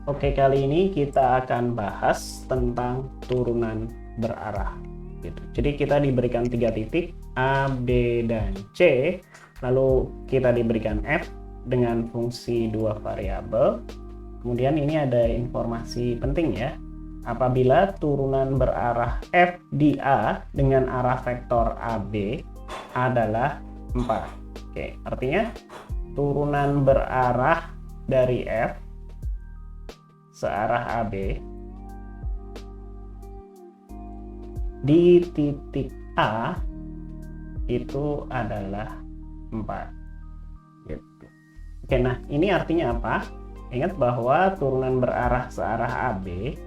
Oke, kali ini kita akan bahas tentang turunan berarah. Gitu. Jadi kita diberikan 3 titik A, B, dan C. Lalu kita diberikan F dengan fungsi 2 variabel. Kemudian ini ada informasi penting ya. Apabila turunan berarah F di A dengan arah vektor AB adalah 4. Oke, artinya turunan berarah dari F searah AB di titik A itu adalah 4 gitu. Oke, nah ini artinya apa? Ingat bahwa turunan berarah searah AB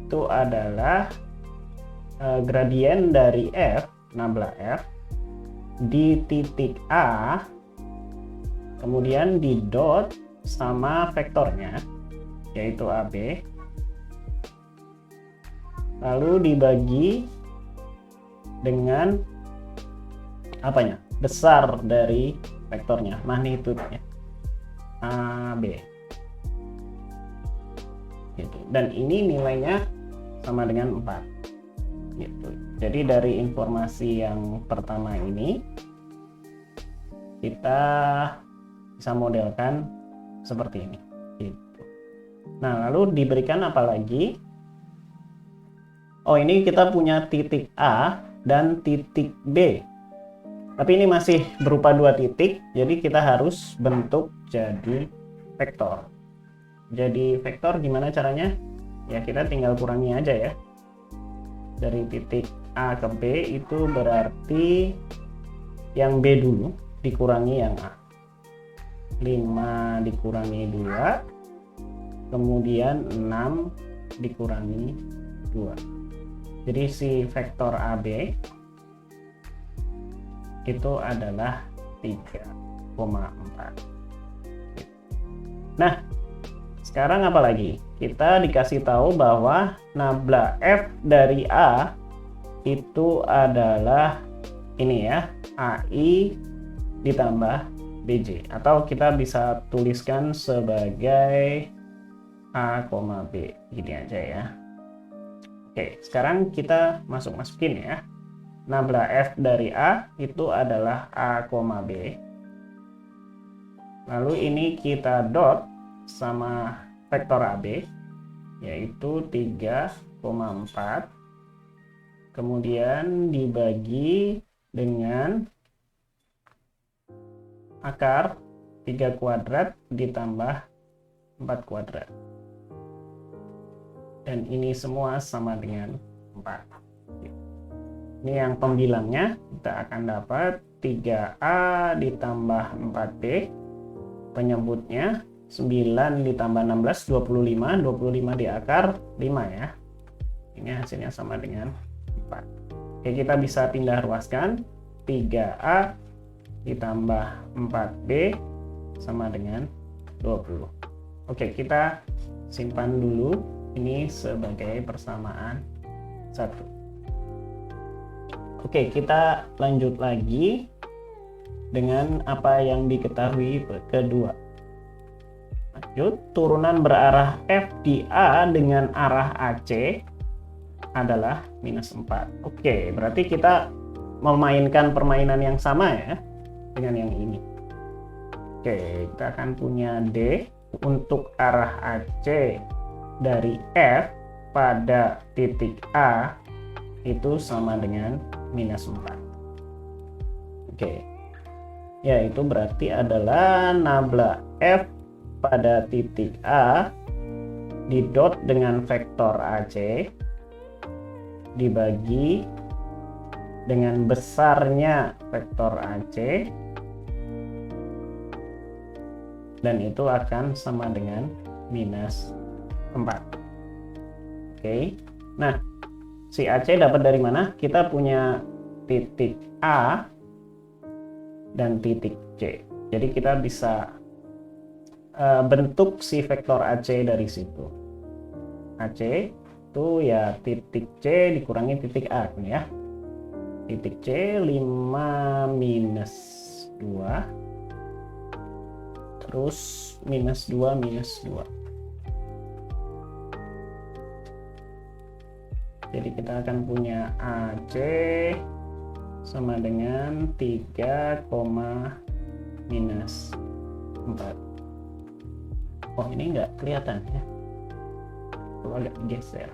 itu adalah gradien dari F, nabla F di titik A, kemudian di dot sama vektornya yaitu AB, lalu dibagi dengan apanya? Besar dari vektornya, magnitudenya AB gitu. Dan ini nilainya sama dengan 4 gitu. Jadi dari informasi yang pertama ini kita bisa modelkan seperti ini gitu. Nah, lalu diberikan apa lagi? Oh, ini kita punya titik A dan titik B. Tapi ini masih berupa 2 titik, jadi kita harus bentuk jadi vektor. Jadi vektor gimana caranya? Ya, kita tinggal kurangi aja ya. Dari titik A ke B itu berarti yang B dulu dikurangi yang A. 5 dikurangi 2. Kemudian 6 dikurangi 2. Jadi si vektor AB itu adalah 3,4. Nah, sekarang apa lagi? Kita dikasih tahu bahwa nabla F dari A itu adalah ini ya, AI ditambah BJ. Atau kita bisa tuliskan sebagai A, B, gini aja ya. Oke, sekarang kita masukin ya. Nabla F dari A itu adalah A, B. Lalu ini kita dot sama vektor AB, yaitu 3,4. Kemudian dibagi dengan akar 3 kuadrat ditambah 4 kuadrat. Dan ini semua sama dengan 4. Ini yang pembilangnya, kita akan dapat 3A ditambah 4B. Penyebutnya 9 ditambah 16, 25. 25 di akar 5 ya. Ini hasilnya sama dengan 4. Oke, kita bisa pindah ruaskan. 3A ditambah 4B sama dengan 20. Oke, kita simpan dulu ini sebagai persamaan 1. Oke, kita lanjut lagi dengan apa yang diketahui kedua. Lanjut, turunan berarah F di A dengan arah AC adalah -4. Oke, berarti kita memainkan permainan yang sama ya dengan yang ini. Oke, kita akan punya D untuk arah AC dari F pada titik A itu sama dengan -4. Oke. Ya, itu berarti adalah nabla F pada titik A didot dengan vektor AC dibagi dengan besarnya vektor AC, dan itu akan sama dengan -4. Oke. Nah, si AC dapat dari mana? Kita punya titik A dan titik C. Jadi kita bisa bentuk si vektor AC dari situ. AC itu ya titik C dikurangi titik A ya. Titik C 5 minus 2 terus -2 -2. Jadi kita akan punya AC sama dengan 3, minus 4. Oh, ini nggak kelihatan ya. Coba agak geser.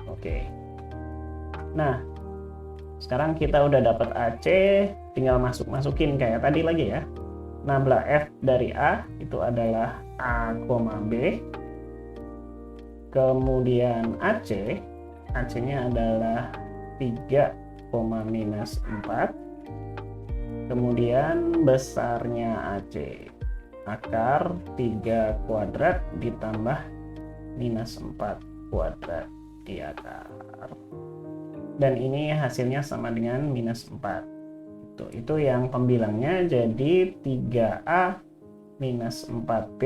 Oke. Nah, sekarang kita udah dapat AC, tinggal masukin kayak tadi lagi ya. Nabla F dari A itu adalah A, B. Kemudian AC-nya adalah 3, minus 4. Kemudian besarnya AC, akar 3 kuadrat ditambah minus 4 kuadrat di akar. Dan ini hasilnya sama dengan minus 4. Itu yang pembilangnya, jadi 3A minus 4B,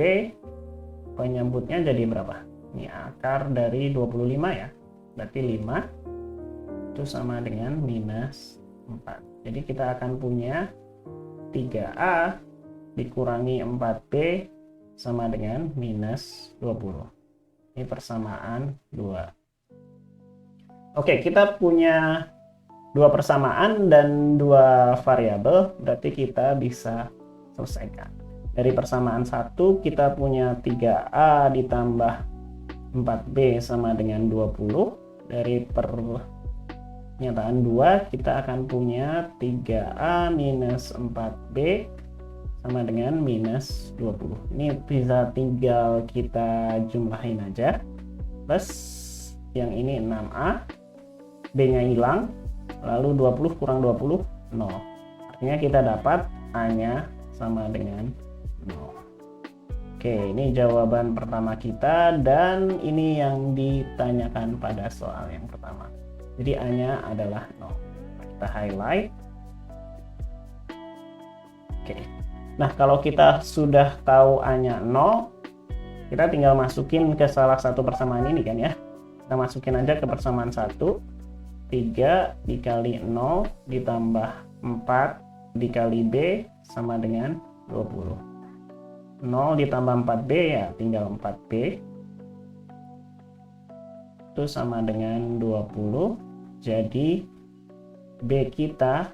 penyebutnya jadi berapa? Ini akar dari 25 ya, berarti 5 itu sama dengan minus 4. Jadi kita akan punya 3A dikurangi 4B sama dengan minus 20. Ini persamaan 2. Oke, kita punya 2 persamaan dan 2 variabel, berarti kita bisa selesaikan. Dari persamaan 1 kita punya 3A ditambah 4B sama dengan 20. Dari pernyataan 2 kita akan punya 3A minus 4B sama dengan minus 20. Ini bisa tinggal kita jumlahin aja. Plus yang ini 6A, B-nya hilang, lalu 20 kurang 20, 0. Artinya kita dapat A-nya sama dengan 0. Oke, ini jawaban pertama kita, dan ini yang ditanyakan pada soal yang pertama. Jadi A-nya adalah 0. Kita highlight. Oke. Nah, kalau kita sudah tahu A-nya 0, kita tinggal masukin ke salah satu persamaan ini kan ya. Kita masukin aja ke persamaan 1. 3 dikali 0 ditambah 4 dikali B sama dengan 20. 0 ditambah 4B ya tinggal 4B. Itu sama dengan 20. Jadi B kita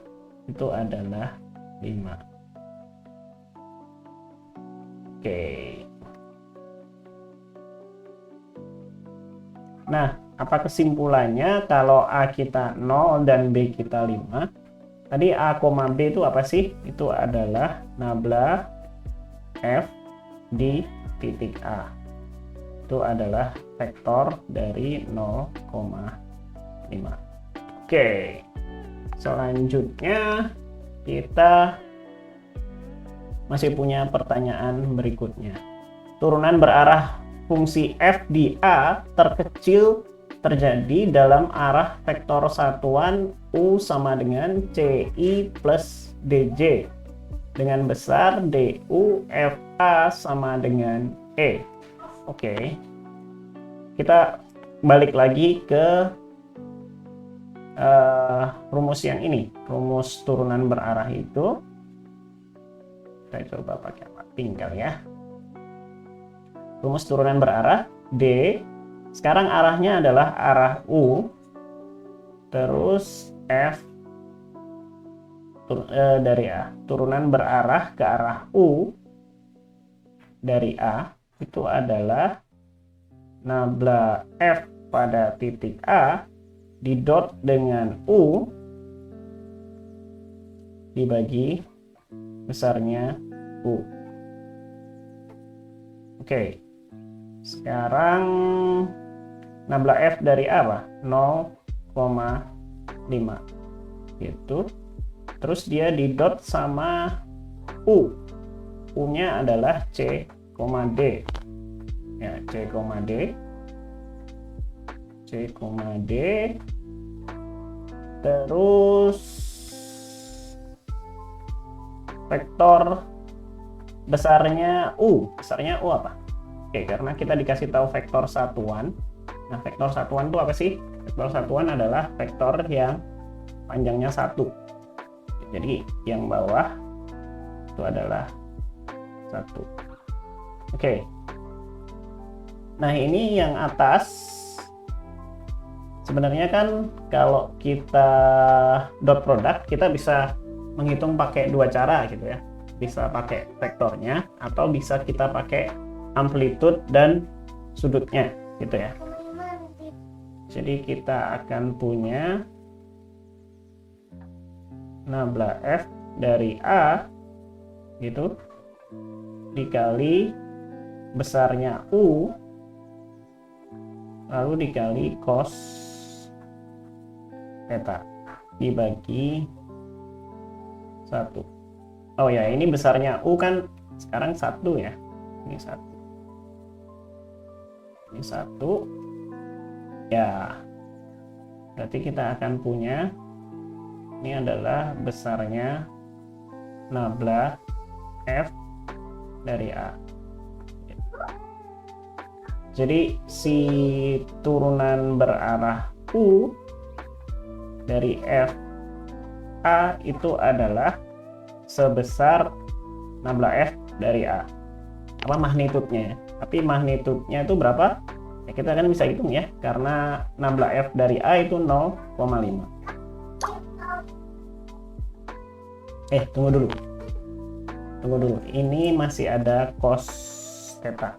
itu adalah 5. Oke. Nah, apa kesimpulannya kalau A kita 0 dan B kita 5? Tadi A, B itu apa sih? Itu adalah nabla F di titik A. Itu adalah vektor dari 0,5. Oke. Selanjutnya kita masih punya pertanyaan berikutnya. Turunan berarah fungsi f di A terkecil terjadi dalam arah vektor satuan U sama dengan CI plus DJ dengan besar DU FA sama dengan E. Oke. Kita balik lagi ke rumus yang ini. Rumus turunan berarah itu. Kita coba pakai tinggal ya. Rumus turunan berarah D. Sekarang arahnya adalah arah U. Terus F dari A. Turunan berarah ke arah U dari A itu adalah nabla F pada titik A didot dengan U dibagi besarnya U. Oke. Sekarang nabla F dari A apa? 0,5 gitu. Terus dia didot sama U. U-nya adalah C, D. Ya, C, D. C, D. Terus vektor besarnya U. Besarnya U apa? Oke, karena kita dikasih tahu vektor satuan. Nah, vektor satuan itu apa sih? Vektor satuan adalah vektor yang panjangnya 1. Jadi yang bawah itu adalah 1. Oke. Nah, ini yang atas sebenarnya kan kalau kita dot product kita bisa menghitung pakai dua cara gitu ya. Bisa pakai vektornya atau bisa kita pakai amplitude dan sudutnya gitu ya. Jadi kita akan punya nabla F dari A gitu dikali besarnya U lalu dikali cos theta dibagi 1. Oh ya, ini besarnya U kan sekarang 1 ya. Ini 1. Ini 1. Ya, berarti kita akan punya ini adalah besarnya nabla F dari A. Jadi si turunan berarah U dari F A itu adalah sebesar nabla F dari A. Apa magnitudenya? Tapi magnitudenya itu berapa? Ya, kita kan bisa hitung ya, karena nabla F dari A itu 0,5. Tunggu dulu. Ini masih ada cos theta.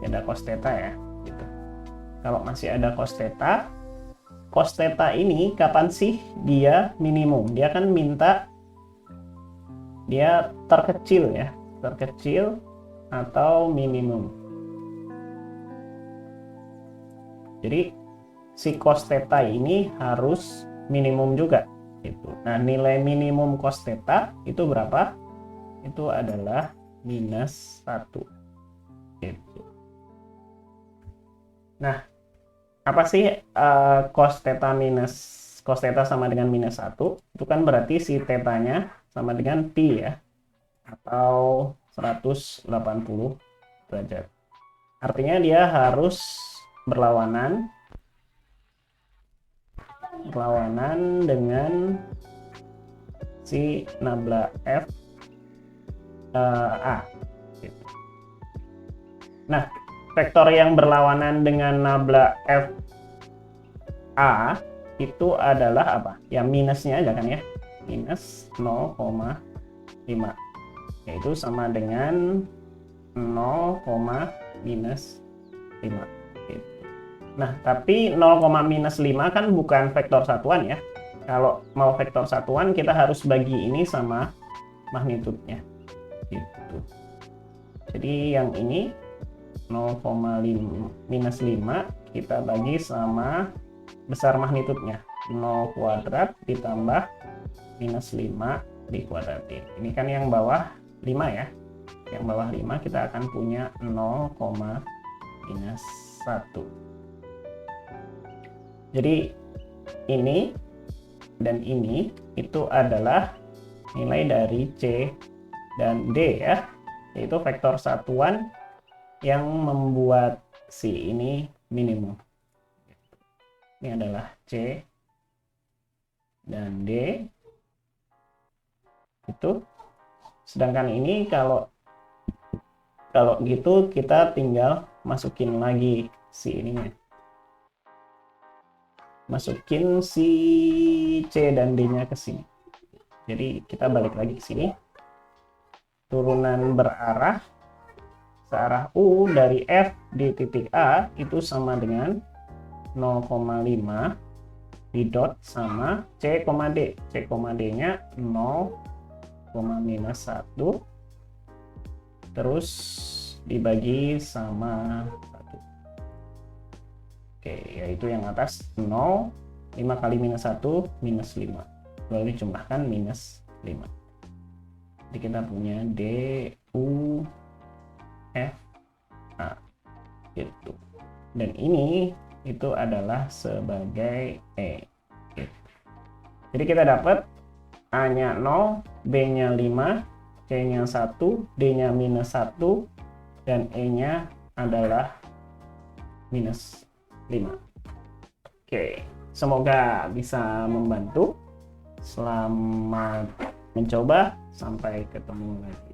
Ada cos theta ya, gitu. Kalau masih ada cos theta ini kapan sih dia minimum? Dia kan minta dia terkecil ya, terkecil atau minimum. Jadi si cos theta ini harus minimum juga gitu. Nah, nilai minimum cos theta itu berapa? Itu adalah minus 1 gitu. Nah, apa sih cos theta sama dengan minus 1? Itu kan berarti si tetanya sama dengan pi ya, atau 180 derajat. Artinya dia harus berlawanan dengan si nabla F A gitu. Nah, vektor yang berlawanan dengan nabla F A itu adalah apa? Ya minusnya aja kan ya, minus 0,5, yaitu sama dengan 0, minus 5 gitu. Nah, tapi 0,-5 kan bukan vektor satuan ya. Kalau mau vektor satuan kita harus bagi ini sama magnitudenya gitu. Jadi yang ini 0,5 minus 5 kita bagi sama besar magnitudenya, 0 kuadrat ditambah minus 5 dikuadratin. Ini kan yang bawah 5 ya. Yang bawah 5 kita akan punya 0, minus 1. Jadi ini dan ini itu adalah nilai dari C dan D ya, yaitu vektor satuan yang membuat si ini minimum. Ini adalah C dan D itu. Sedangkan ini kalau gitu kita tinggal masukin lagi si ininya. Masukin si C dan D-nya ke sini. Jadi kita balik lagi ke sini. Turunan berarah searah U dari F di titik A itu sama dengan 0,5 didot sama C, D. C, D-nya 0, minus 1 terus dibagi sama 1. Oke, yaitu yang atas 0, 5 kali minus 1 minus 5, lalu dijumlahkan minus 5. Jadi kita punya D U F A gitu. Dan ini itu adalah sebagai E gitu. Jadi kita dapat A-nya 0, B-nya 5, C-nya 1, D-nya minus 1, dan E-nya adalah minus 5. Oke, semoga bisa membantu. Selamat mencoba, sampai ketemu lagi.